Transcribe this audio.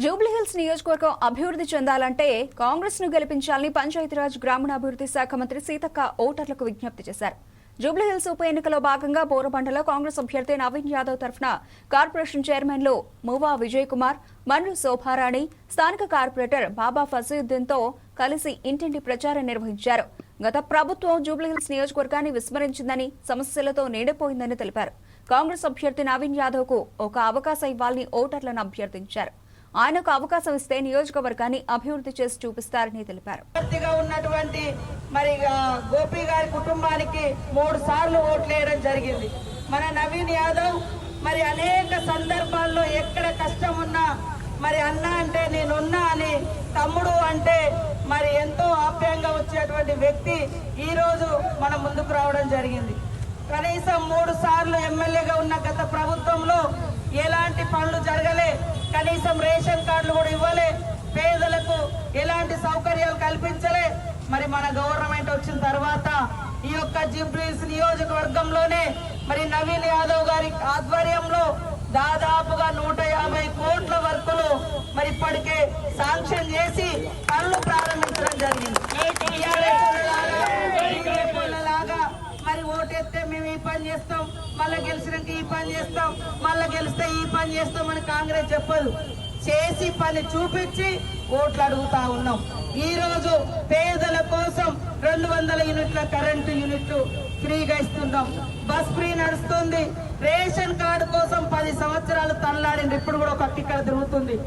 జూబ్లీహిల్స్ నియోజకవర్గం అభివృద్ధి చెందాలంటే కాంగ్రెస్ ను గెలిపించాలని పంచాయతీరాజ్ గ్రామీణాభివృద్ధి శాఖ మంత్రి సీతక్క ఓటర్లకు విజ్ఞప్తి చేశారు. జూబ్లీహిల్స్ ఉప ఎన్నికలో భాగంగా బోరబండలో కాంగ్రెస్ అభ్యర్థి నవీన్ యాదవ్ తరఫున కార్పొరేషన్ చైర్మన్లు మువ్వా విజయ్ కుమార్, మండ్రు శోభారాణి, స్థానిక కార్పొరేటర్ బాబా ఫజీయుద్దీన్ తో కలిసి ఇంటింటి ప్రచారం నిర్వహించారు. గత ప్రభుత్వం జూబ్లీహిల్స్ నియోజకవర్గాన్ని విస్మరించిందని, సమస్యలతో నిండిపోయిందని తెలిపారు. కాంగ్రెస్ అభ్యర్థి నవీన్ యాదవ్ కు ఒక అవకాశం ఇవ్వాలని ఓటర్లను అభ్యర్థించారు. ఆయనకు అవకాశం ఇస్తే నియోజకవర్గాన్ని అభివృద్ధి చేసి చూపిస్తారని తెలిపారు. ఉన్నటువంటి మరి గోపి గారి కుటుంబానికి 3 సార్లు ఓట్లేయడం జరిగింది. మన నవీన్ యాదవ్ మరి అనేక సందర్భాల్లో ఎక్కడ కష్టం ఉన్నా మరి అన్న అంటే నేనున్నా అని, తమ్ముడు అంటే మరి ఎంతో ఆప్యాయంగా వచ్చేటువంటి వ్యక్తి ఈ రోజు మన ముందుకు రావడం జరిగింది. కనీసం 3 సార్లు ఎమ్మెల్యేగా ఉన్న గత ప్రభుత్వంలో ఎలాంటి పనులు జరగలే, కనీసం రేషన్ కార్డులు కూడా ఇవ్వలే, పేదలకు ఎలాంటి సౌకర్యాలు కల్పించలే. మరి మన గవర్నమెంట్ వచ్చిన తర్వాత ఈ యొక్క జూబ్లీహిల్స్ నియోజకవర్గంలోనే మరి నవీన్ యాదవ్ గారి ఆధ్వర్యంలో దాదాపుగా 150 కోట్ల వర్కులు మరి ఇప్పటికే శాంక్షన్ చేసి పనులు ప్రారంభించడం జరిగింది. మరి ఓటేస్తే మేము ఈ పని చేస్తాం, మళ్ళీ గెలిచినాక ఈ పని చేస్తాం, మళ్ళీ గెలిస్తే ఈ పని చేస్తామని కాంగ్రెస్ చెప్పదు. చేసి పని చూపించి ఓట్లు అడుగుతా ఉన్నాం. ఈ రోజు పేదల కోసం 200 యూనిట్ల కరెంటు యూనిట్లు ఫ్రీగా ఇస్తున్నాం. బస్ ఫ్రీ నడుస్తుంది. రేషన్ కార్డు కోసం 10 సంవత్సరాలు తనలాడింది, ఇప్పుడు కూడా ఒక ఇక్కడ తిరుగుతుంది.